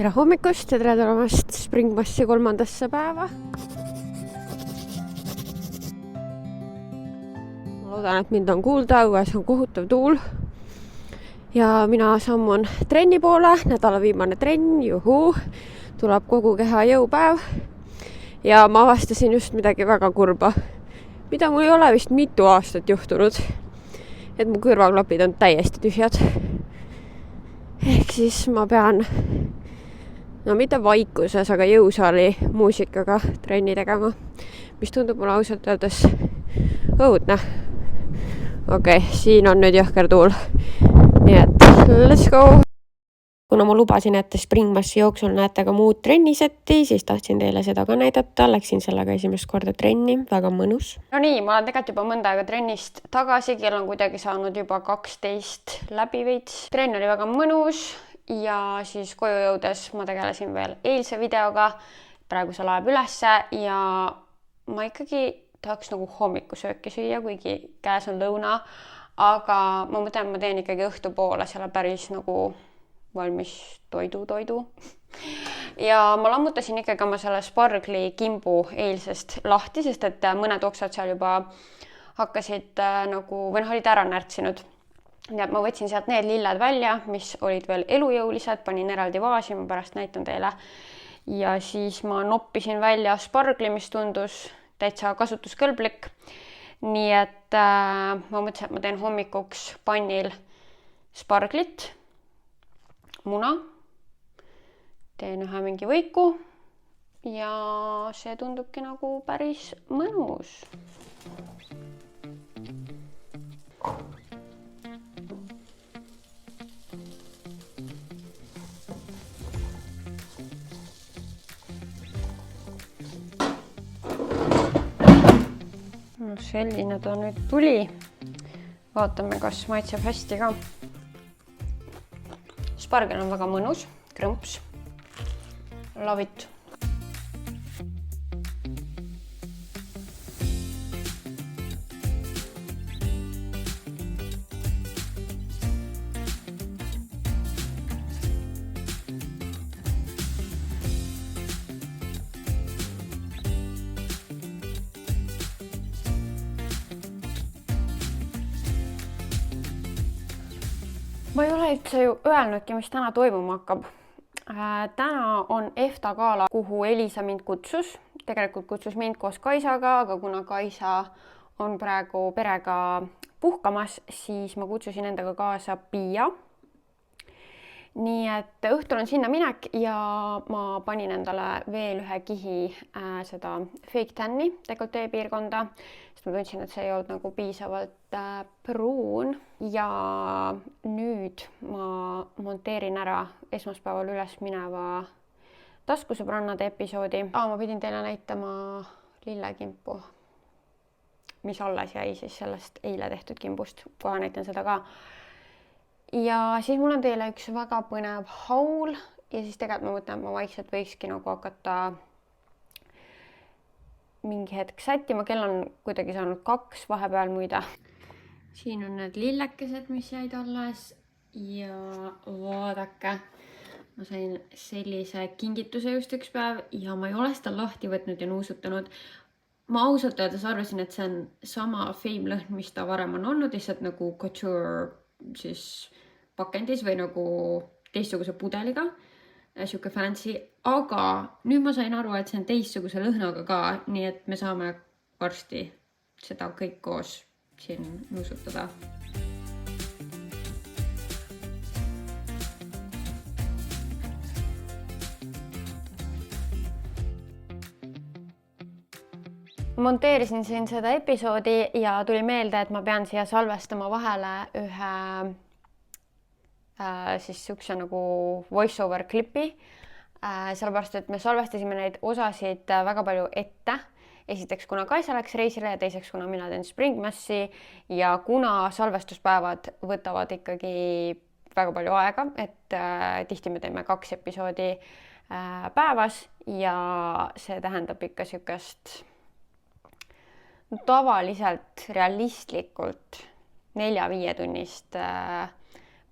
Tere hommikust ja tere tulemast Springmassi 3. päeva. Ma loodan, et mind on kuulda, õues on kohutav tuul. Ja mina sammun trenni poole, nädala viimane trenn, juhuu, tuleb kogu keha jõupäev. Ja ma avastasin just midagi väga kurba, mida mul ei ole vist mitu aastat juhtunud. Et mu kõrvaklapid on täiesti tühjad. Ehk siis ma pean mitte vaikuses, aga jõusaali muusikaga trenni tegema, mis tundub mulle ausalt öeldes õudne. Okei, siin on nüüd jõhker tuul. Nii et let's go! Kuna ma lubasin, et Springmassi jooksul näete ka muud trennisetti, siis tahtsin teile seda ka näidata. Läksin sellega esimest korda trenni, väga mõnus. No nii, ma olen tegelikult juba mõnda aega trennist tagasi, kell on kuidagi saanud juba 12 läbi veits. Trenn oli väga mõnus. Ja siis koju jõudes ma tegelesin veel eilse videoga, praegu see laeb ülesse ja ma ikkagi tahaks nagu hommikusööki süüa, kuigi käes on lõuna, aga ma mõtlen, et ma teen ikkagi õhtupoole selle päris nagu valmis toidu. Ja ma lammutasin ikkagi oma selle spargli kimbu eilsest lahti, sest et mõned oksad seal juba hakkasid olid ära närtsinud. Nii et ma võtsin sealt need lilled välja, mis olid veel elujõulised, panin eraldi vaasi, ma pärast näitan teile. Ja siis ma noppisin välja spargli, mis tundus täitsa kasutuskõlblik. Nii et ma mõtlesin, et ma teen hommikuks pannil sparglit, muna, teen ühe mingi võiku ja see tundubki nagu päris mõnus. Selline ta nüüd tuli. Vaatame, kas maitseb hästi ka. Spargel on väga mõnus, krõmps, love it. Ma ei ole üldse ju öelnudki, mis täna toimuma hakkab. Täna on EFTA gala, kuhu Elisa mind kutsus. Tegelikult kutsus mind koos Kaisaga, aga kuna Kaisa on praegu perega puhkamas, siis ma kutsusin endaga kaasa Pia. Nii et õhtul on sinna minek ja ma panin endale veel ühe kihi seda fake tanni dekoltee piirkonda, sest ma tundsin, et see ei olnud nagu piisavalt pruun. Ja nüüd ma monteerin ära esmaspäeval üles mineva taskusõbrannade episoodi. Ma pidin teile näitama lillekimpu, mis alles jäi siis sellest eile tehtud kimbust. Kohe näitan seda ka. Ja siis mul on teile üks väga põnev haul ja siis tegelikult ma mõtlen, et ma vaikselt võikski nagu hakata mingi hetk sättima. Kell on kuidagi saanud 2 vahepeal muide. Siin on need lillekesed, mis jäid alles ja vaadake, ma sain sellise kingituse just üks päev ja ma ei ole seda lahti võtnud ja nuusutanud. Ma ausalt öeldes arvasin, et see on sama fame lõhn, mis ta varem on olnud, lihtsalt nagu couture siis pakendis või nagu teistsuguse pudeliga, siuke fancy, aga nüüd ma sain aru, et see on teistsuguse lõhnaga ka, nii et me saame varsti seda kõik koos siin nuusutada. Monteerisin siin seda episoodi ja tuli meelde, et ma pean siia salvestama vahele ühe siis siukse nagu voice-over klipi. Sellepärast, et me salvestasime neid osasid väga palju ette. Esiteks, kuna Kaisa läks reisile ja teiseks, kuna mina teen Springmassi ja kuna salvestuspäevad võtavad ikkagi väga palju aega, et tihti me teeme 2 episoodi päevas ja see tähendab ikka siukest tavaliselt realistlikult 4-5 tunnist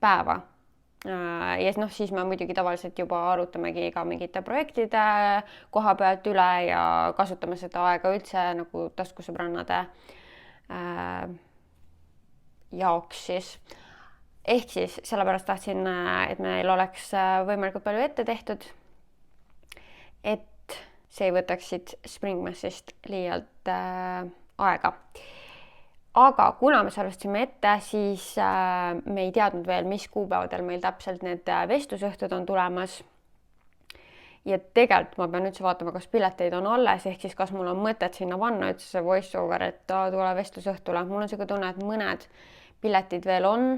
päeva. Ja siis me muidugi tavaliselt juba arutamegi ka mingite projektide koha pealt üle ja kasutame seda aega üldse nagu taskusõbrannade jaoks siis. Ehk siis sellepärast tahtsin, et meil oleks võimalikult palju ette tehtud, et see ei võtaks siit Springmassist liialt aega. Aga kuna me salvestasime ette, siis me ei teadnud veel, mis kuupäevadel meil täpselt need vestlusõhtud on tulemas. Ja tegelikult ma pean üldse vaatama, kas pileteid on alles, ehk siis kas mul on mõtet sinna panna üldse see voiceover, et tule vestlusõhtule. Mul on selline tunne, et mõned piletid veel on.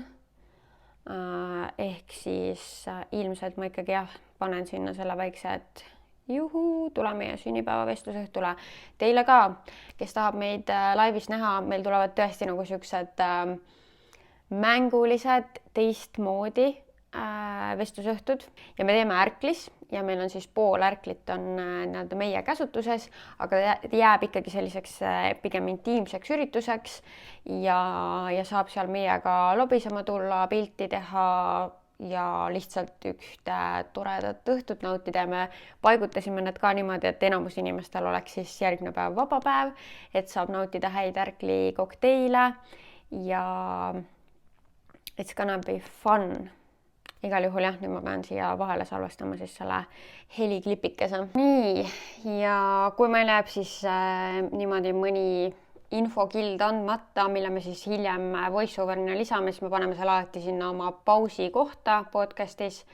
Ehk siis ilmselt ma ikkagi panen sinna selle väikse, et juhu, tule meie sünnipäeva vestlusõhtule. Teile ka, kes tahab meid laivis näha, meil tulevad tõesti nagu siuksed mängulised teistmoodi vestlusõhtud ja me teeme ärklis ja meil on siis pool ärklit on nii-öelda meie käsutuses, aga jääb ikkagi selliseks pigem intiimseks ürituseks ja saab seal meiega lobisema tulla, pilti teha ja lihtsalt ühte toredat õhtut nautida. Me paigutasime need ka niimoodi, et enamus inimestel oleks siis järgmine päev vaba päev, et saab nautida häid ärkli kokteile ja it's gonna be fun. Igal juhul nüüd ma pean siia vahele salvestama siis selle heliklipikese. Nii, ja kui meil jääb siis niimoodi mõni infokild andmata, mille me siis hiljem voiceoverina lisame, siis me paneme selle alati sinna oma pausi kohta podcastis.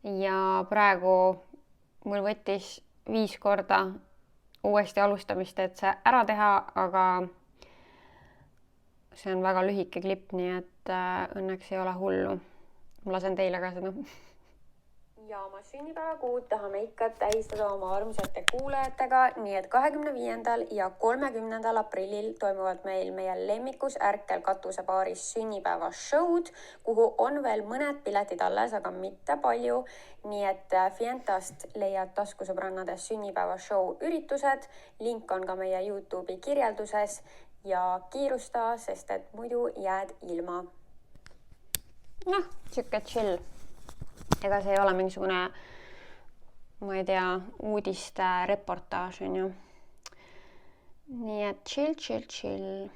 Ja praegu mul võttis 5 korda uuesti alustamist, et see ära teha, aga see on väga lühike klipp, nii et õnneks ei ole hullu. Ma lasen teile ka seda. Ja oma sünnipäevakuud tahame ikka tähistada oma armsate kuulajatega, nii et 25. ja 30. aprillil toimuvad meil meie lemmikus Ärkel katusepaaris sünnipäevashowd, kuhu on veel mõned piletid alles, aga mitte palju. Nii et Fientast leiad taskusõbrannade sünnipäevashow üritused. Link on ka meie YouTube'i kirjelduses ja kiirusta, sest et muidu jääd ilma. Siuke chill. Ega see ei ole mingisugune, ma ei tea, uudiste reportaaž on ju. Nii et chill.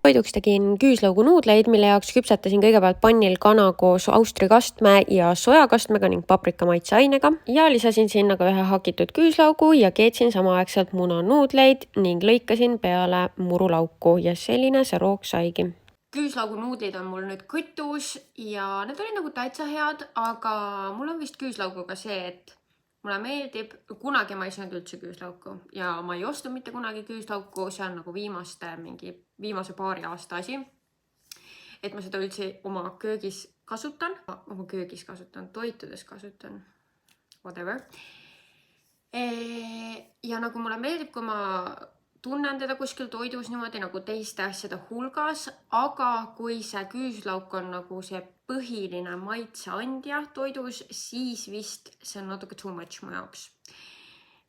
Toiduks tegin küüslaugu nuudleid, mille jaoks küpsetasin kõigepealt pannil kana koos austrikastme ja sojakastmega ning paprika maitseainega ja lisasin sinna ka ühe hakitud küüslaugu ja keetsin samaaegselt munanuudleid ning lõikasin peale murulauku ja selline see roog saigi. Küüslaugu nuudlid on mul nüüd kütus ja need olid nagu täitsa head, aga mul on vist küüslauguga see, et mulle meeldib, kunagi ma ei söönud üldse küüslauku ja ma ei osta mitte kunagi küüslauku, see on nagu viimase paari aasta asi. Et ma seda üldse oma köögis kasutan, toitudes kasutan, whatever. Ja nagu mulle meeldib, kui ma tunnen teda kuskil toidus niimoodi nagu teiste asjade hulgas, aga kui see küüslauk on nagu see põhiline maitseandja toidus, siis vist see on natuke too much mu jaoks.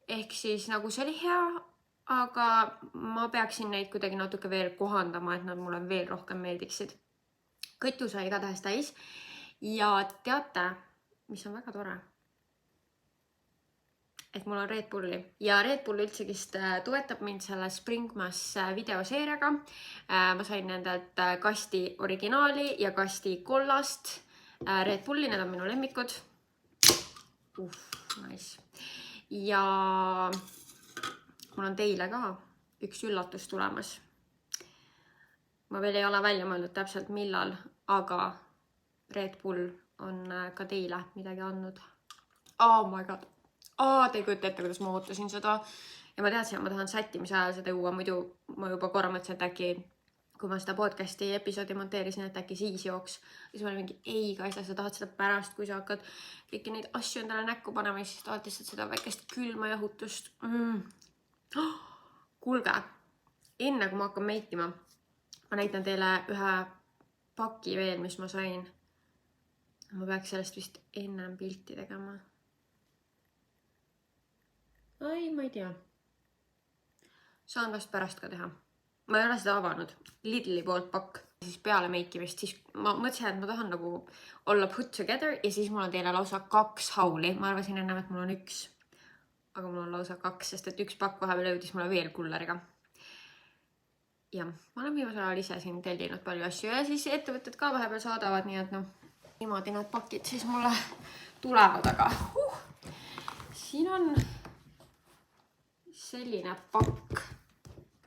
Ehk siis nagu see oli hea, aga ma peaksin neid kuidagi natuke veel kohandama, et nad mulle veel rohkem meeldiksid. Kõtu sai igatahes täis ja teate, mis on väga tore? Et mul on Red Bulli ja Red Bull üldsegist toetab mind selle Springmass videoseeriaga. Ma sain nendelt kasti originaali ja kasti kollast Red Bulli, need on minu lemmikud. Nice. Ja mul on teile ka üks üllatus tulemas. Ma veel ei ole välja mõeldud täpselt millal, aga Red Bull on ka teile midagi andnud. Oh my god. Te ei kujuta ette, kuidas ma ootasin seda ja ma teadsin, et ma tahan sättimise ajal seda juua, muidu ma juba korra mõtlesin, et äkki kui ma seda podcasti episoodi monteerisin, et äkki siis jooks. Siis ma olin mingi, ei Kaisa, sa tahad seda pärast, kui sa hakkad kõiki neid asju endale näkku panema, siis tahad lihtsalt seda väikest külma jahutust. Kuulge, enne kui ma hakkan meikima, ma näitan teile ühe paki veel, mis ma sain. Ma peaks sellest vist ennem pilti tegema. Ai, ma ei tea. Saan vast pärast ka teha. Ma ei ole seda avanud. Lidli poolt pakk. siis peale meikimist, siis ma mõtlesin, et ma tahan nagu olla put together ja siis mul on teile lausa 2 hauli. Ma arvasin ennem, et mul on 1, aga mul on lausa 2, sest et 1 pakk vahepeal jõudis mulle veel kulleriga. Ja ma olen viimasel ajal ise siin tellinud palju asju ja siis ettevõtted ka vahepeal saadavad, nii et niimoodi need pakid siis mulle tulevad, aga siin on selline pakk.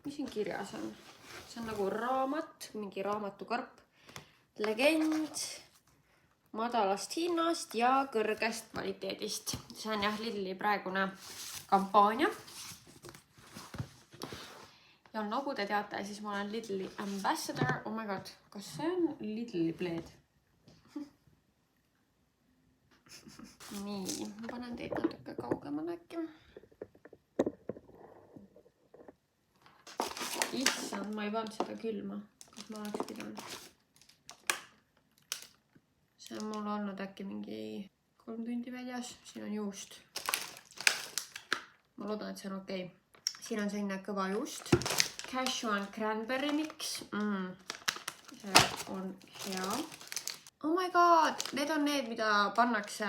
Mis siin kirjas on? See on nagu raamat, mingi raamatukarp. Legend madalast hinnast ja kõrgest kvaliteedist. See on jah Lidli praegune kampaania. Ja nagu te teate, siis ma olen Lidli ambassador. Oh my god, kas see on Lidli pleed? Nii, ma panen teid natuke kaugemale äkki. Issand, ma ei pannud seda külma, kas ma oleks pidanud. See on mul olnud äkki mingi 3 tundi väljas. Siin on juust. Ma loodan, et see on okei. Siin on selline kõva juust. Cashew and cranberry mix. See on hea. Oh my god, need on need, mida pannakse,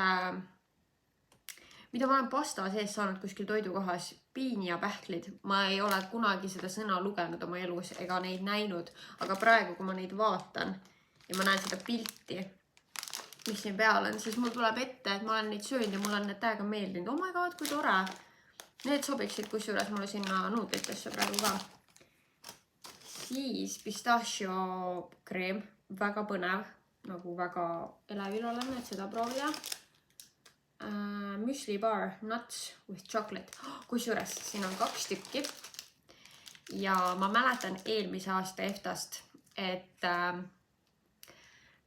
mida ma olen pasta sees saanud kuskil toidukohas. Piini ja pähklid. Ma ei ole kunagi seda sõna lugenud oma elus ega neid näinud, aga praegu, kui ma neid vaatan ja ma näen seda pilti, mis siin peal on, siis mul tuleb ette, et ma olen neid söönud ja mul on need täiega meeldinud. Oh my god, kui tore! Need sobiksid kusjuures mulle sinna nuudlitesse praegu ka. Siis pistachio kreem, väga põnev, nagu väga elevil olen, et seda proovida. Müsli bar, nuts with chocolate. Kusjuures siin on 2 tükki. Ja ma mäletan eelmise aasta EFTast, et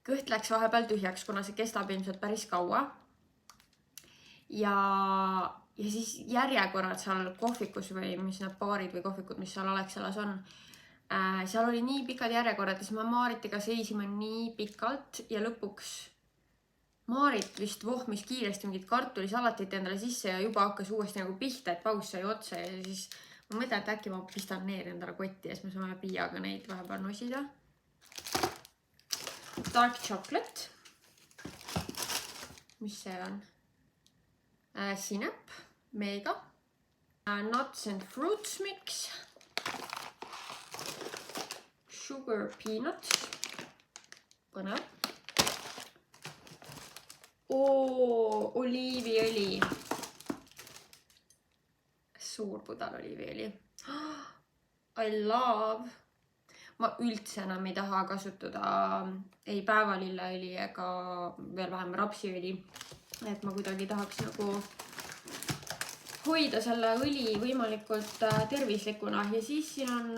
kõht läks vahepeal tühjaks, kuna see kestab ilmselt päris kaua. Ja siis järjekorrad seal kohvikus või mis need baarid või kohvikud, mis seal Alexelas on. Seal oli nii pikad järjekorrad ja siis ma Maaritiga seisime nii pikalt ja lõpuks Maarit vist vohmis kiiresti mingit kartulisalatit endale sisse ja juba hakkas uuesti nagu pihta, et paus sai otsa ja siis ma mõtlen, et äkki ma pistan need endale kotti ja siis me saame Piiaga neid vahepeal nosida. Dark chocolate. Mis see on? Sinep, mega. Nuts and fruits mix. Sugar peanuts. Põnev. Oliiviõli. Suur pudel oliiviõli. I love. Ma üldse enam ei taha kasutada ei päevalilleõli ega veel vähem rapsiõli. Et ma kuidagi tahaks nagu hoida selle õli võimalikult tervislikuna. Ja siis siin on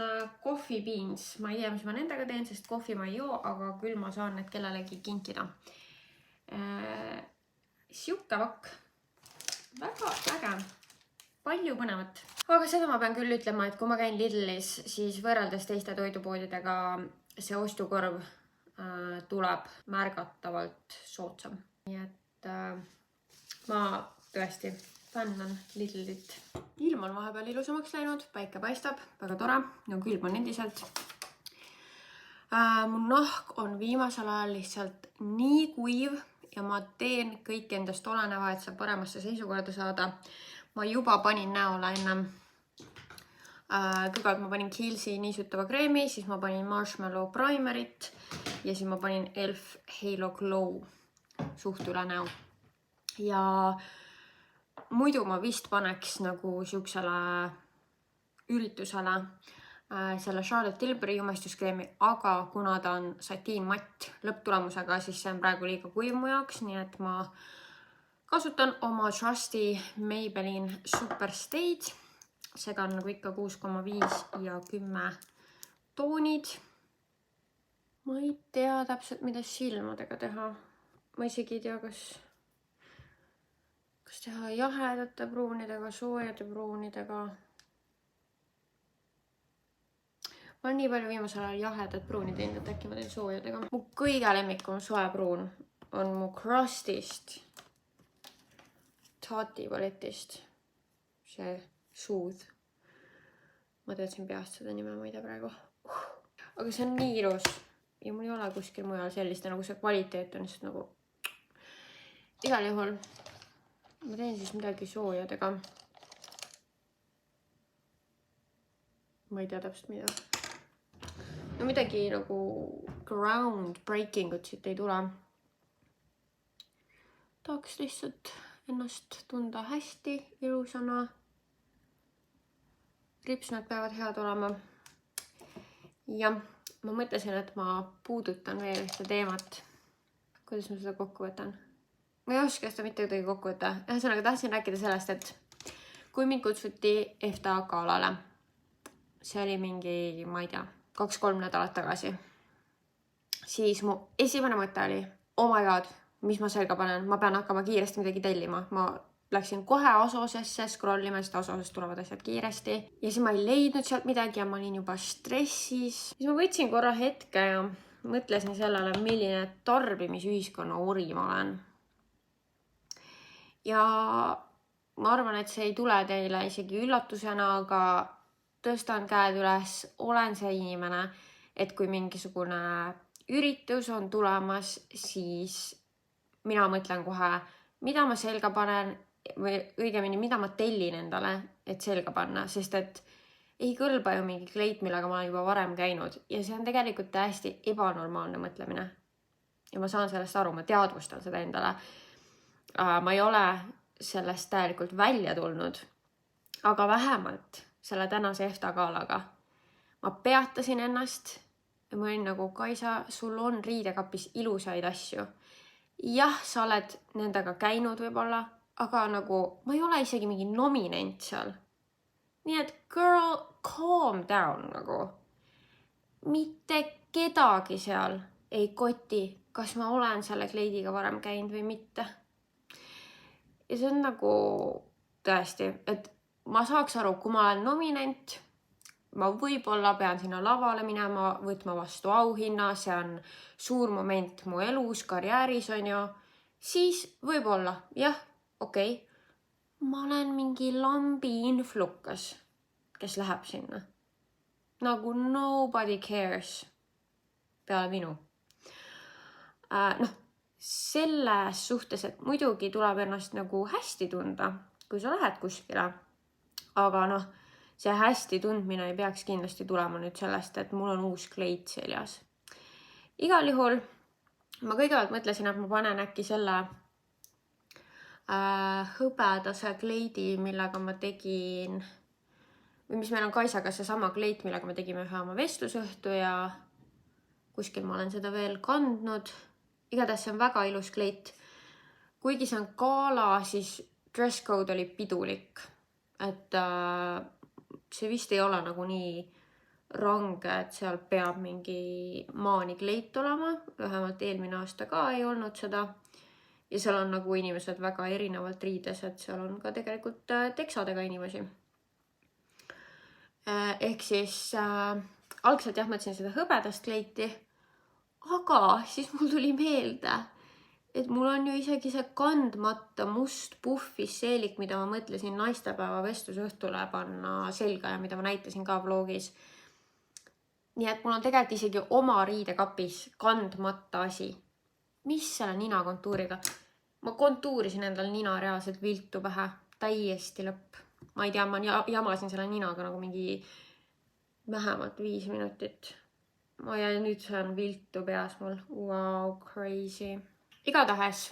coffee beans. Ma ei tea, mis ma nendega teen, sest kohvi ma ei joo, aga küll ma saan need kellelegi kinkida. Siuke vakk. Väga äge. Palju põnevat. Aga seda ma pean küll ütlema, et kui ma käin Lidlis, siis võrreldes teiste toidupoodidega see ostukorv tuleb märgatavalt soodsam. Nii et ma tõesti fännan Lidlit. Ilm on vahepeal ilusamaks läinud, päike paistab, väga tore ja külm on endiselt. Mu nahk on viimasel ajal lihtsalt nii kuiv ja ma teen kõik endast oleneva, et saab paremasse seisukorda saada. Ma juba panin näole ennem. Kõigepealt ma panin Kiehl'si niisutava kreemi, siis ma panin Marshmallow primerit ja siis ma panin Elf Halo Glow suht üle näo. Ja muidu ma vist paneks nagu siuksele üritusele selle Charlotte Tilbury jumestuskreemi, aga kuna ta on satiinmatt lõpptulemusega, siis see on praegu liiga kuiv mu jaoks, nii et ma kasutan oma Trusty Maybelline Superstay'd. Segan nagu ikka 6,5 ja 10 toonid. Ma ei tea täpselt, mida silmadega teha. Ma isegi ei tea, kas teha jahedate pruunidega, soojade pruunidega. Ma olen nii palju viimasel ajal jahedat pruuni teinud, et äkki ma teen soojadega. Mu kõige lemmikum soe pruun on mu Crustist Tati paletist. See Soothe. Ma teadsin peast seda nime, ma ei tea praegu. Aga see on nii ilus. ja mul ei ole kuskil mujal sellist ja nagu see kvaliteet on lihtsalt nagu igal juhul ma teen siis midagi soojadega. Ma ei tea täpselt mida. No midagi nagu ground breaking ut siit ei tule. Tahaks lihtsalt ennast tunda hästi, ilusana. Ripsmed peavad head olema. Ja ma mõtlesin, et ma puudutan veel ühte teemat. Kuidas ma seda kokku võtan? Ma ei oska seda mitte kuidagi kokku võtta. Ühesõnaga tahtsin rääkida sellest, et kui mind kutsuti EFTA galale, see oli mingi, ma ei tea, 2-3 nädalat tagasi, siis mu esimene mõte oli, oh my god, mis ma selga panen, ma pean hakkama kiiresti midagi tellima. Ma läksin kohe Asosesse scrollima, sest Asosest tulevad asjad kiiresti. Ja siis ma ei leidnud sealt midagi ja ma olin juba stressis. Siis ma võtsin korra hetke ja mõtlesin sellele, milline tarbimisühiskonna ori ma olen. Ja ma arvan, et see ei tule teile isegi üllatusena, aga tõstan käed üles, olen see inimene, et kui mingisugune üritus on tulemas, siis mina mõtlen kohe, mida ma selga panen või õigemini, mida ma tellin endale, et selga panna, sest et ei kõlba ju mingi kleit, millega ma olen juba varem käinud ja see on tegelikult täiesti ebanormaalne mõtlemine. Ja ma saan sellest aru, ma teadvustan seda endale. Ma ei ole sellest täielikult välja tulnud, aga vähemalt selle tänase EFTA galaga ma peatasin ennast ja ma olin nagu, Kaisa, sul on riidekapis ilusaid asju. Jah, sa oled nendega käinud võib-olla, aga nagu ma ei ole isegi mingi nominent seal. Nii et girl, calm down nagu. Mitte kedagi seal ei koti, kas ma olen selle kleidiga varem käinud või mitte. Ja see on nagu tõesti, et ma saaks aru, kui ma olen nominent, ma võib-olla pean sinna lavale minema, võtma vastu auhinna, see on suur moment mu elus, karjääris on ju, siis võib-olla, jah, okei. Ma olen mingi lambi influkas, kes läheb sinna. Nagu nobody cares peale minu. Selles suhtes, et muidugi tuleb ennast nagu hästi tunda, kui sa lähed kuskile. Aga see hästi tundmine ei peaks kindlasti tulema nüüd sellest, et mul on uus kleit seljas. Igal juhul ma kõigepealt mõtlesin, et ma panen äkki selle hõbedase kleidi, millega ma tegin, või mis meil on Kaisaga seesama kleit, millega me tegime ühe oma vestlusõhtu ja kuskil ma olen seda veel kandnud. Igatahes see on väga ilus kleit. Kuigi see on gala, siis dress code oli pidulik. Et see vist ei ole nagu nii range, et seal peab mingi maani kleit olema. Vähemalt eelmine aasta ka ei olnud seda. Ja seal on nagu inimesed väga erinevalt riides, et seal on ka tegelikult teksadega inimesi. Ehk siis algselt jah, mõtlesin seda hõbedast kleiti, aga siis mul tuli meelde, et mul on ju isegi see kandmata must puffis seelik, mida ma mõtlesin naistepäeva vestlusõhtule panna selga ja mida ma näitasin ka vlogis. Nii et mul on tegelikult isegi oma riidekapis kandmata asi. Mis selle nina kontuuriga? Ma kontuurisin endal nina reaalselt viltu pähe. Täiesti lõpp. Ma ei tea, ma jamasin selle ninaga nagu mingi vähemalt 5 minutit. Ja nüüd see on viltu peas mul. Wow, crazy. Igatahes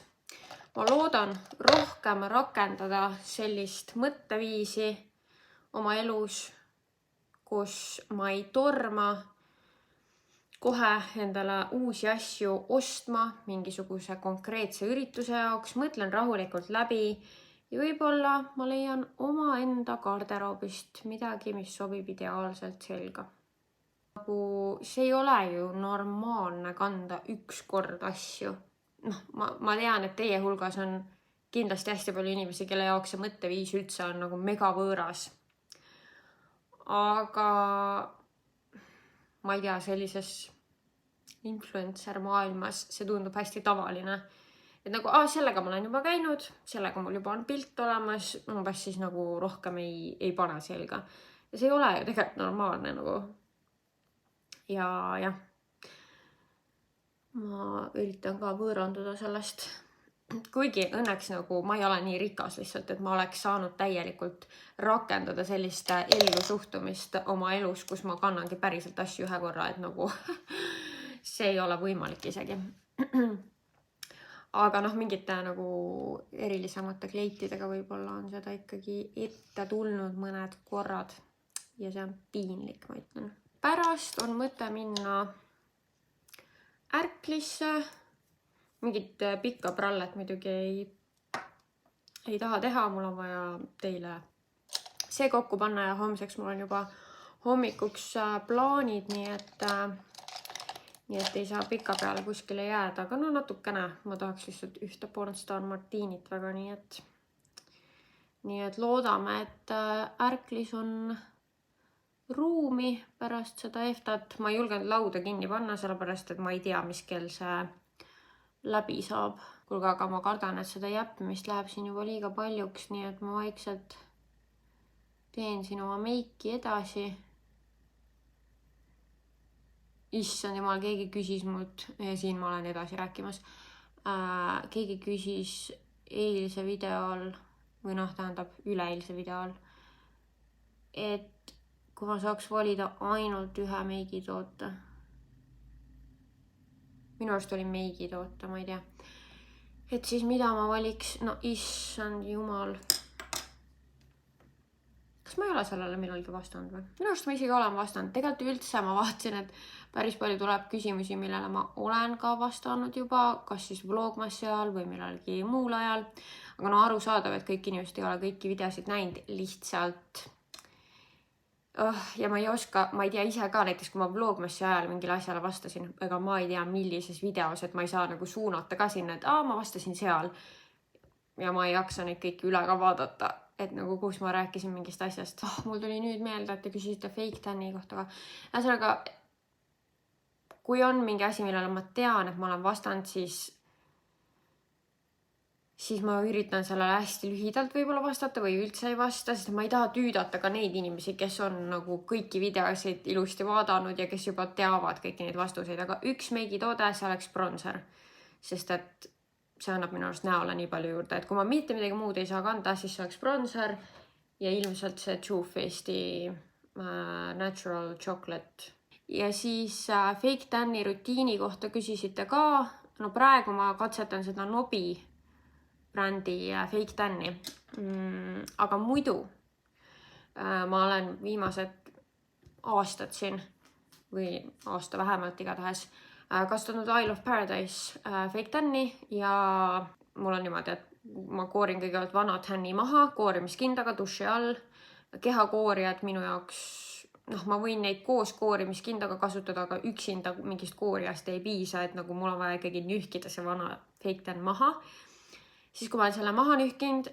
ma loodan rohkem rakendada sellist mõtteviisi oma elus, kus ma ei torma kohe endale uusi asju ostma mingisuguse konkreetse ürituse jaoks, mõtlen rahulikult läbi ja võib-olla ma leian oma enda garderoobist midagi, mis sobib ideaalselt selga. See ei ole ju normaalne kanda üks kord asju. Ma tean, et teie hulgas on kindlasti hästi palju inimesi, kelle jaoks see mõtteviis üldse on nagu mega võõras. Aga ma ei tea, sellises influencer maailmas see tundub hästi tavaline. Et nagu, sellega ma olen juba käinud, sellega mul juba on pilt olemas, umbes siis nagu rohkem ei pane selga. Ja see ei ole ju tegelikult normaalne nagu. Ja jah. ma üritan ka võõranduda sellest. Kuigi õnneks nagu ma ei ole nii rikas lihtsalt, et ma oleks saanud täielikult rakendada sellist ellusuhtumist oma elus, kus ma kannangi päriselt asju ühe korra, et nagu see ei ole võimalik isegi. Aga noh, mingite nagu erilisemate kleitidega võib-olla on seda ikkagi ette tulnud mõned korrad ja see on piinlik, ma ütlen. Pärast on mõte minna Ärklisse. Mingit pikka prallet muidugi ei taha teha, mul on vaja teile see kokku panna ja homseks mul on juba hommikuks plaanid, nii et ei saa pika peale kuskile jääda, aga no natukene ma tahaks lihtsalt ühte Pornstar Martinit väga, nii et loodame, et Ärklis on ruumi pärast seda EFTA-t. Ma ei julgenud lauda kinni panna, sellepärast et ma ei tea, mis kell see läbi saab. Kuulge, aga ma kardan, et seda jäppimist läheb siin juba liiga paljuks, nii et ma vaikselt teen siin oma meiki edasi. Issand jumal, keegi küsis mult, ja siin ma olen edasi rääkimas, keegi küsis eilse videol, või noh, tähendab üleeilse videol, et kui ma saaks valida ainult ühe meigitoote. Minu arust oli meigitoota, ma ei tea. Et siis mida ma valiks? No issand jumal. Kas ma ei ole sellele millalgi vastanud või? Minu arust ma isegi olen vastanud. Tegelikult üldse ma vaatasin, et päris palju tuleb küsimusi, millele ma olen ka vastanud juba, kas siis vlogmassi ajal või millalgi muul ajal. Aga no aru saadav, et kõik inimesed ei ole kõiki videosid näinud lihtsalt. Ja ma ei tea ise ka, näiteks kui ma vlogmassi ajal mingile asjale vastasin, ega ma ei tea millises videos, et ma ei saa nagu suunata ka sinna, et ma vastasin seal ja ma ei jaksa neid kõiki üle ka vaadata, et nagu kus ma rääkisin mingist asjast. Mul tuli nüüd meelde, et te küsisite fake tan'i kohta, aga ühesõnaga, kui on mingi asi, millele ma tean, et ma olen vastanud, siis ma üritan sellele hästi lühidalt võib-olla vastata või üldse ei vasta, sest ma ei taha tüüdata ka neid inimesi, kes on nagu kõiki videosid ilusti vaadanud ja kes juba teavad kõiki neid vastuseid, aga üks meigitoode, see oleks bronzer, sest et see annab minu arust näole nii palju juurde, et kui ma mitte midagi muud ei saa kanda, siis see oleks bronzer ja ilmselt see Too Faced'i Natural Chocolate. Ja siis fake tan'i rutiini kohta küsisite ka, no praegu ma katsetan seda Nobi brändi fake tan'i. Aga muidu ma olen viimased aastad siin või aasta vähemalt igatahes kasutanud Isle of Paradise fake tan'i ja mul on niimoodi, et ma koorin kõigepealt vana tan'i maha koorimiskindaga duši all. Kehakoorijad minu jaoks, ma võin neid koos koorimiskindaga kasutada, aga üksinda mingist koorijast ei piisa, et nagu mul on vaja ikkagi nühkida see vana fake tan maha. Siis kui ma olen selle maha nühkinud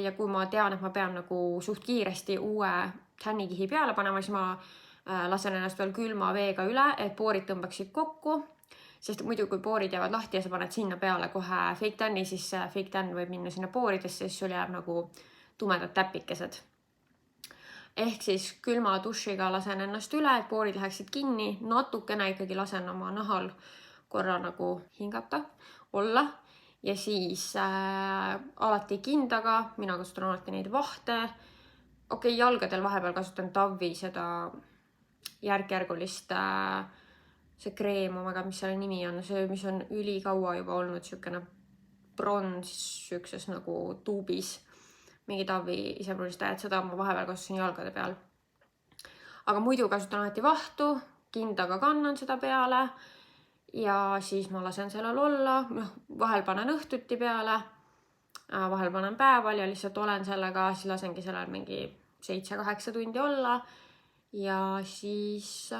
ja kui ma tean, et ma pean nagu suht kiiresti uue tannikihi peale panema, siis ma lasen ennast veel külma veega üle, et poorid tõmbaksid kokku. Sest muidu kui poorid jäävad lahti ja sa paned sinna peale kohe fake tan'i, siis fake tan võib minna sinna pooridesse, siis sul jääb nagu tumedad täpikesed. Ehk siis külma dušiga lasen ennast üle, et poorid läheksid kinni, natukene ikkagi lasen oma nahal korra nagu hingata, olla. Ja siis alati kindaga, mina kasutan alati neid vahte. Okei, jalgadel vahepeal kasutan Tavi seda järk-järgulist see kreem, aga mis selle nimi on, see, mis on ülikaua juba olnud sükene brons sükses nagu tuubis. Mingi Tavi isepruulista, et seda ma vahepeal kasutasin jalgade peal. Aga muidu kasutan alati vahtu, kindaga kannan seda peale. Ja siis ma lasen sellel olla, vahel panen õhtuti peale, vahel panen päeval ja lihtsalt olen sellega, siis lasengi sellel mingi 7-8 tundi olla ja siis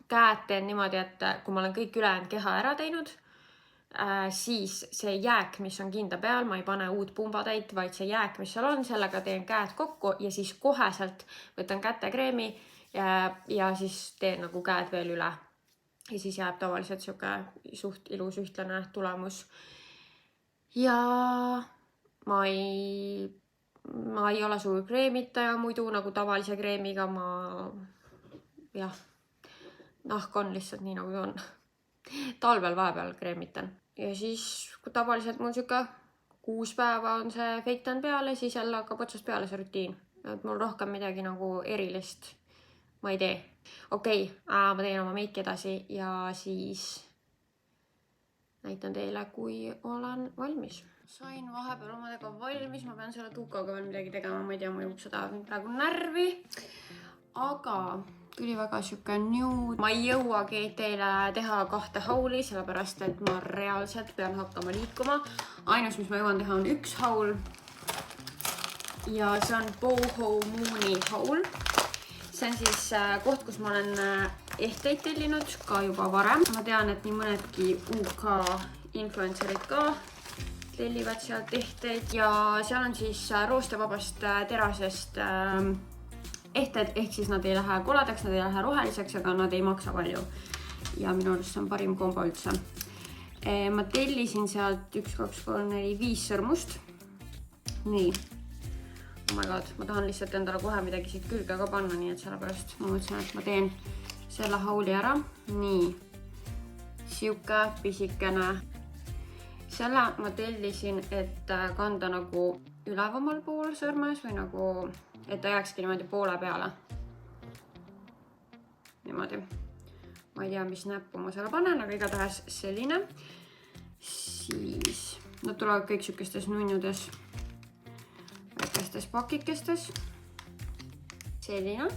käed teen niimoodi, et kui ma olen kõik ülejäänud keha ära teinud, siis see jääk, mis on kinda peal, ma ei pane uut pumbatäit, vaid see jääk, mis seal on, sellega teen käed kokku ja siis koheselt võtan kätekreemi ja siis teen nagu käed veel üle. Ja siis jääb tavaliselt siuke suht ilus ühtlane tulemus. Ja ma ei ole suur kreemitaja muidu nagu tavalise kreemiga. Nahk on lihtsalt nii nagu on. talvel vahepeal kreemitan. Ja siis, kui tavaliselt mul siuke 6 päeva on see fake tan peale, siis jälle hakkab otsast peale see rutiin. Et mul rohkem midagi nagu erilist ma ei tee. Okei, ma teen oma meiki edasi ja siis näitan teile, kui olen valmis. Sain vahepeal omadega valmis, ma pean selle tukaga veel midagi tegema, ma ei tea, ma jõuab seda praegu närvi. Aga tuli väga siuke nude. Ma ei jõuagi teile teha 2 hauli, sellepärast et ma reaalselt pean hakkama liikuma. Ainus, mis ma jõuan teha, on 1 haul. Ja see on Boho Mooni haul. See on siis koht, kus ma olen ehteid tellinud ka juba varem. Ma tean, et nii mõnedki UK influencerid ka tellivad sealt ehteid ja seal on siis roostevabast terasest ehted, ehk siis nad ei lähe koledaks, nad ei lähe roheliseks, aga nad ei maksa palju. Ja minu arust see on parim kombo üldse. Ma tellisin sealt 1, 2, 3, 4, 5 sõrmust. Nii. Oh my god, ma tahan lihtsalt endale kohe midagi siit külge ka panna, nii et sellepärast ma mõtlesin, et ma teen selle hauli ära. Nii. Siuke pisikene. Selle ma tellisin, et kanda nagu ülevamal pool sõrmes või nagu, et ta jääkski niimoodi poole peale. Niimoodi. Ma ei tea, mis näppu ma selle panen, aga igatahes selline. Siis nad tulevad kõik siukestes nunnudes, väikestes pakikestes. Selline.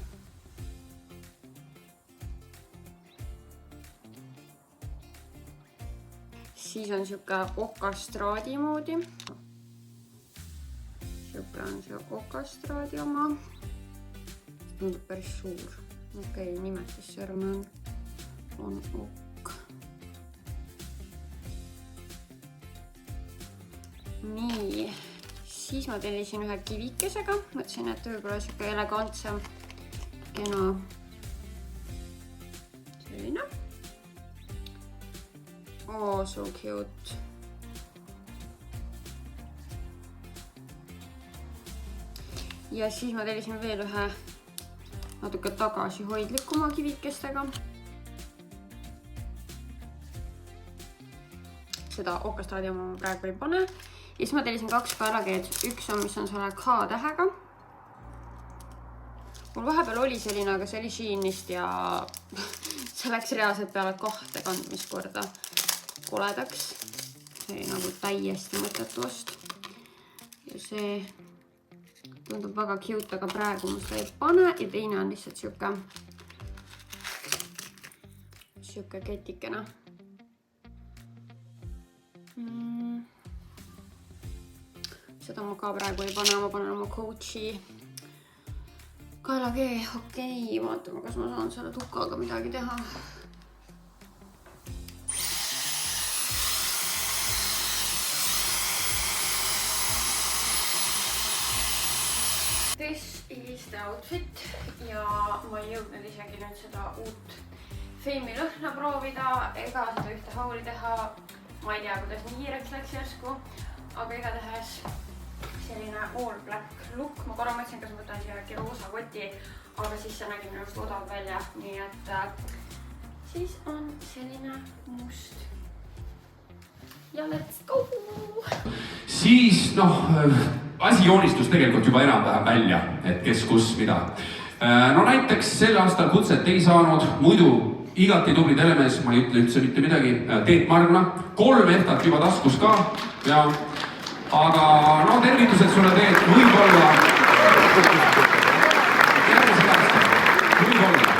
Siis on siuke okastraadi moodi. Siuke on see okastraadi oma. Tundub päris suur. Okei, nimetus sõrme on ok. Nii, siis ma tellisin ühe kivikesega. Mõtlesin, et võib-olla siuke elegantsem, kena. Selline. Oh, so cute. Ja siis ma tellisin veel ühe natuke tagasi hoidlikuma kivikestega. Seda okastraadi oma praegu ei pane. Ja siis ma tellisin 2 kaelakeed. Üks on, mis on selle K-tähega. Mul vahepeal oli selline, aga see oli Sheinist ja see läks reaalselt peale 2 kandmiskorda koledaks. See nagu täiesti mõttetust. Ja see tundub väga cute, aga praegu ma seda ei pane. Ja teine on lihtsalt siuke ketikene. Seda ma ka praegu ei pane, ma panen oma Coachi kaelakee. Okei, vaatame, kas ma saan selle tukaga midagi teha. This is the outfit ja ma ei jõudnud isegi nüüd seda uut Fame'i lõhna proovida ega seda ühte hauli teha. Ma ei tea, kuidas nii kiireks läks järsku, aga igatahes selline all black look. Ma korra mõtlesin, kas ma võtan siia äkki roosa koti, aga siis see nägi minu arust odav välja. Nii et siis on selline must. Ja let's go! Siis asi joonistus tegelikult juba enam-vähem välja, et kes kus mida. No näiteks sel aastal kutset ei saanud, muidu igati tublid Elemees, ma ei ütle üldse mitte midagi, Teet Margna, 3 ehtat juba taskus ka. Ja, aga no tervitused sulle Teet, võib-olla järgmisel aastal, võib-olla.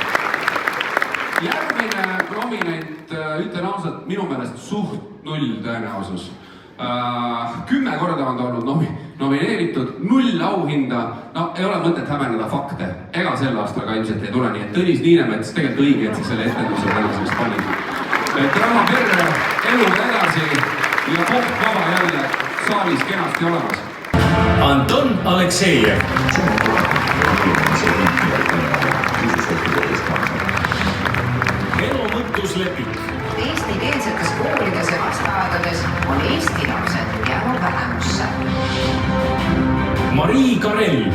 Järgmine nominent, ütlen ausalt, minu meelest suht 0 tõenäosus. 10 korda on ta olnud nomineeritud, 0 auhinda, no ei ole mõtet häbeneda fakte, ega sel aastal ka ilmselt ei tule, nii et Tõnis Niinemets tegelikult õige, et sa selle etenduse tänaseks panid. Drama perre, eluga edasi ja koht vaba jälle saalis kenasti olemas. Anton Aleksejev. Elumõttusleping. Eestikeelsetes koolides ja lasteaedades on eesti lapsed jäänud vähemusse. Marii Karell.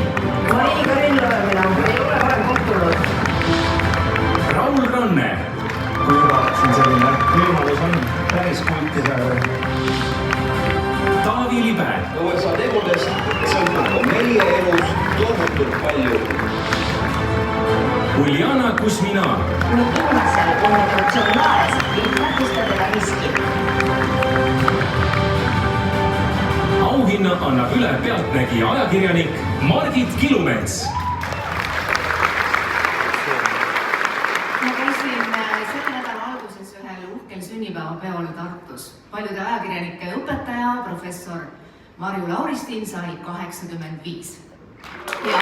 Marii Karell olen mina, ei ole varem kohtunud. Raul Ranne. Kui aga siin selline võimalus on päris pulti saada. Taavi Libe. USA tegudest sõltub meie elus tohutult palju. Uljana Kusmina. Kui tuumasel kommunikatsioonlaes võib takistada riski. Auhinna annab üle Pealtnägija ajakirjanik Margit Kilumets. Ma käisin selle nädala alguses ühel uhkel sünnipäevapeol Tartus. Paljude ajakirjanike õpetaja, professor Marju Lauristin sai 85. Ja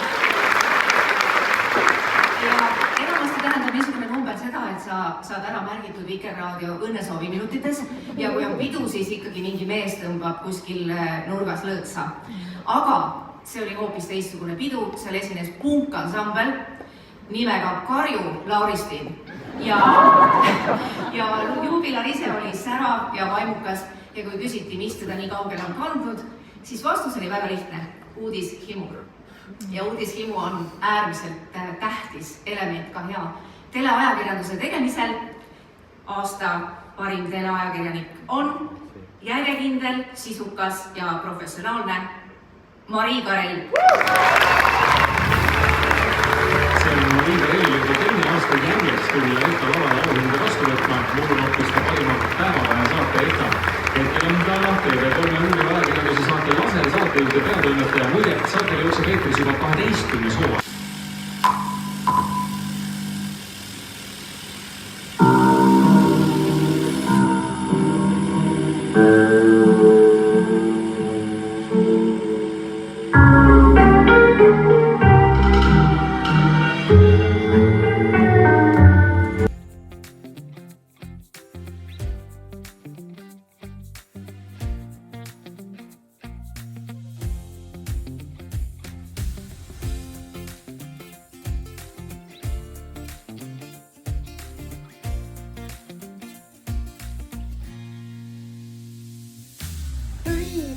enamasti tähendab niisugune number seda, et sa saad ära märgitud Vikerraadio õnnesooviminutites ja kui on pidu, siis ikkagi mingi mees tõmbab kuskil nurgas lõõtsa. Aga see oli hoopis teistsugune pidu, seal esines punkansambel nimega Karju Lauristin ja juubilar ise oli särav ja vaimukas ja kui küsiti, mis teda nii kaugele on kandnud, siis vastus oli väga lihtne, uudishimu. Ja uudishimu on äärmiselt tähtis element ka hea teleajakirjanduse tegemisel. Aasta parim teleajakirjanik on järjekindel, sisukas ja professionaalne Mari Karell. See on Mari Karell juba 10 aasta järjest tuli ETA lavale auhinda vastu võtma. Mul on hoopis ta parima päevapäeva saate ETA. Hetkel on ta TV3 ajakirjanduse saate Laser saatejuht ja peatoimetaja. Muide, saatel jookseb eetris juba 12. hooaeg.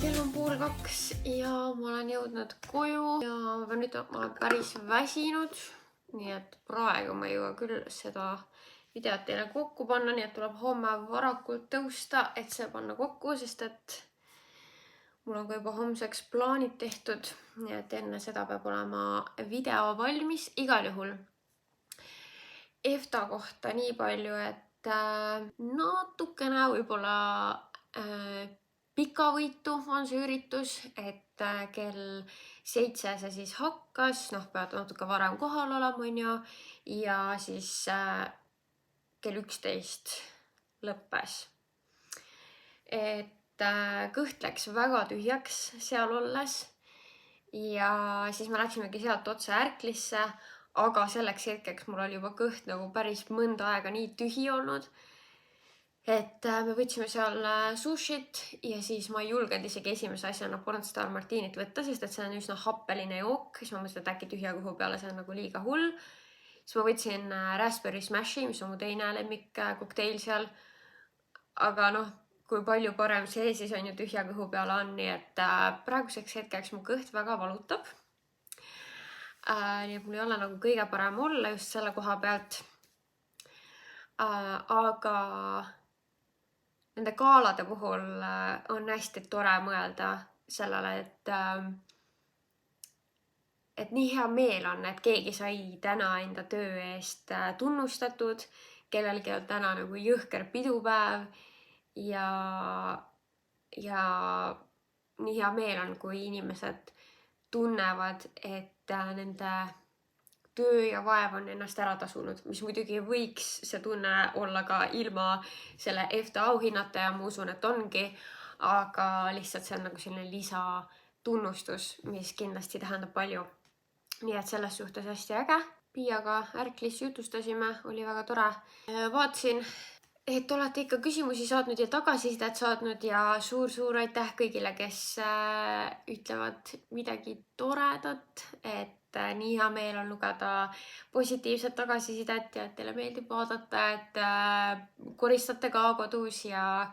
Kell on 1:30 ja ma olen jõudnud koju ja ma pean ütlema, et ma olen päris väsinud. Nii et praegu ma ei jõua küll seda videot teile kokku panna, nii et tuleb homme varakult tõusta, et see panna kokku, sest et mul on ka juba homseks plaanid tehtud. Nii et enne seda peab olema video valmis. Igal juhul EFTA kohta nii palju, et natukene võib-olla pikavõitu on see üritus, et kell 7 see siis hakkas, pead natuke varem kohal olema, on ju, ja siis kell 11 lõppes. Et kõht läks väga tühjaks seal olles ja siis me läksimegi sealt otse Ärklisse, aga selleks hetkeks mul oli juba kõht nagu päris mõnda aega nii tühi olnud, et me võtsime seal sushit ja siis ma ei julgenud isegi esimese asjana Pornstar Martinit võtta, sest et see on üsna happeline jook. Siis ma mõtlesin, et äkki tühja kõhu peale see on nagu liiga hull. Siis ma võtsin Raspberry Smashi, mis on mu teine lemmik kokteil seal. Aga kui palju parem see siis on ju tühja kõhu peale on, nii et praeguseks hetkeks mu kõht väga valutab. Nii et mul ei ole nagu kõige parem olla just selle koha pealt. Aga nende gaalade puhul on hästi tore mõelda sellele, et nii hea meel on, et keegi sai täna enda töö eest tunnustatud, kellelgi on täna nagu jõhker pidupäev ja nii hea meel on, kui inimesed tunnevad, et nende töö ja vaev on ennast ära tasunud, mis muidugi võiks see tunne olla ka ilma selle EFTA auhinnata ja ma usun, et ongi, aga lihtsalt see on nagu selline lisatunnustus, mis kindlasti tähendab palju. Nii et selles suhtes hästi äge. Piiaga Ärklis jutustasime, oli väga tore. Vaatasin, et olete ikka küsimusi saatnud ja tagasisidet saatnud ja suur-suur aitäh kõigile, kes ütlevad midagi toredat, et nii hea meel on lugeda positiivset tagasisidet ja et teile meeldib vaadata, et koristate ka kodus ja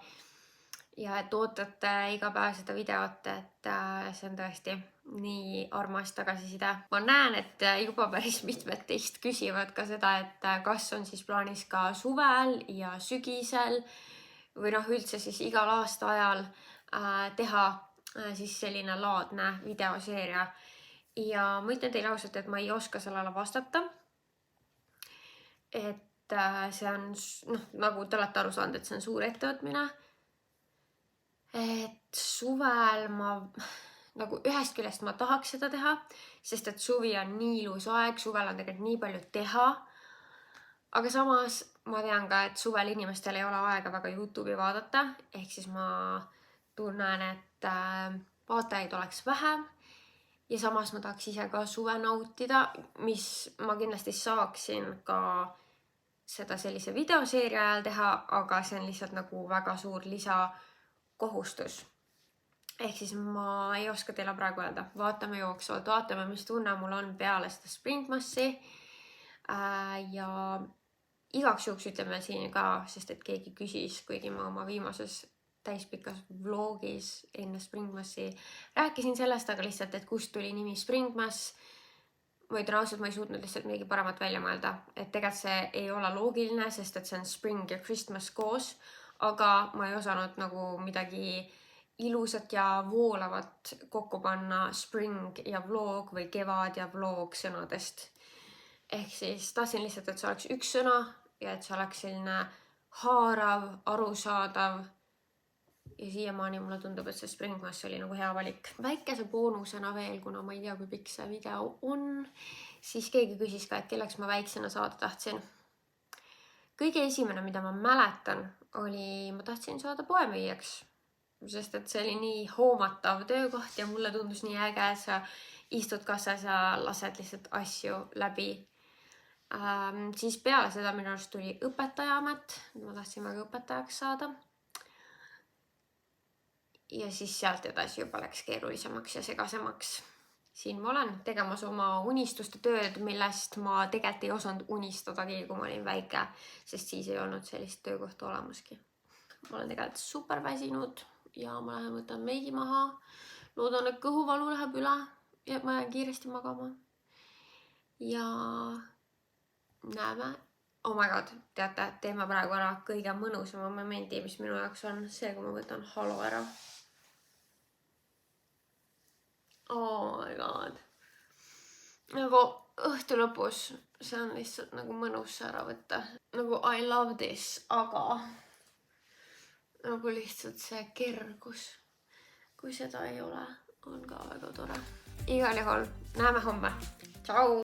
et ootate iga päev seda videot, et see on tõesti nii armas tagasiside. Ma näen, et juba päris mitmed teist küsivad ka seda, et kas on siis plaanis ka suvel ja sügisel või üldse siis igal aastaajal teha siis selline laadne videoseeria. Ja ma ütlen teile ausalt, et ma ei oska sellele vastata. Et see on, nagu te olete aru saanud, et see on suur ettevõtmine. Et suvel ma ühest küljest ma tahaks seda teha, sest et suvi on nii ilus aeg, suvel on tegelikult nii palju teha. Aga samas ma tean ka, et suvel inimestel ei ole aega väga YouTube'i vaadata, ehk siis ma tunnen, et vaatajaid oleks vähem. Ja samas ma tahaks ise ka suve nautida, mis ma kindlasti saaksin ka seda sellise videoseeria ajal teha, aga see on lihtsalt nagu väga suur lisakohustus. Ehk siis ma ei oska teile praegu öelda. Vaatame jooksvalt, vaatame, mis tunne mul on peale seda Springmassi. Ja igaks juhuks ütleme siin ka, sest et keegi küsis, kuigi ma oma viimases täispikas vlogis enne Springmassi rääkisin sellest, aga lihtsalt, et kust tuli nimi Springmass. Ma ütlen ausalt, ma ei suutnud lihtsalt midagi paremat välja mõelda. Et tegelikult see ei ole loogiline, sest et see on Spring ja Christmas koos, aga ma ei osanud nagu midagi ilusat ja voolavat kokku panna spring ja vlog või kevad ja vlog sõnadest. Ehk siis tahtsin lihtsalt, et see oleks üks sõna ja et see oleks selline haarav, arusaadav. Ja siiamaani mulle tundub, et see Springmass oli nagu hea valik. Väikese boonusena veel, kuna ma ei tea, kui pikk see video on, siis keegi küsis ka, et kelleks ma väiksena saada tahtsin. Kõige esimene, mida ma mäletan, oli, ma tahtsin saada poemüüjaks. Sest et see oli nii hoomatav töökoht ja mulle tundus nii äge, et sa istud kassas ja lased lihtsalt asju läbi. Siis peale seda minu arust tuli õpetajaamet. Ma tahtsin väga õpetajaks saada. Ja siis sealt edasi juba läks keerulisemaks ja segasemaks. Siin ma olen tegemas oma unistuste tööd, millest ma tegelikult ei osanud unistadagi, kui ma olin väike, sest siis ei olnud sellist töökohta olemaski. Ma olen tegelikult super väsinud. Ja ma lähen võtan meigi maha. Loodan, et kõhuvalu läheb üle ja ma jään kiiresti magama. Ja näeme. Oh my god, teate, teeme praegu ära kõige mõnusama momendi, mis minu jaoks on see, kui ma võtan halo ära. Oh my god. Nagu õhtu lõpus, see on lihtsalt nagu mõnus ära võtta. Nagu I love this, aga nagu lihtsalt see kergus, kui seda ei ole, on ka väga tore. Igal juhul näeme homme. Tšau!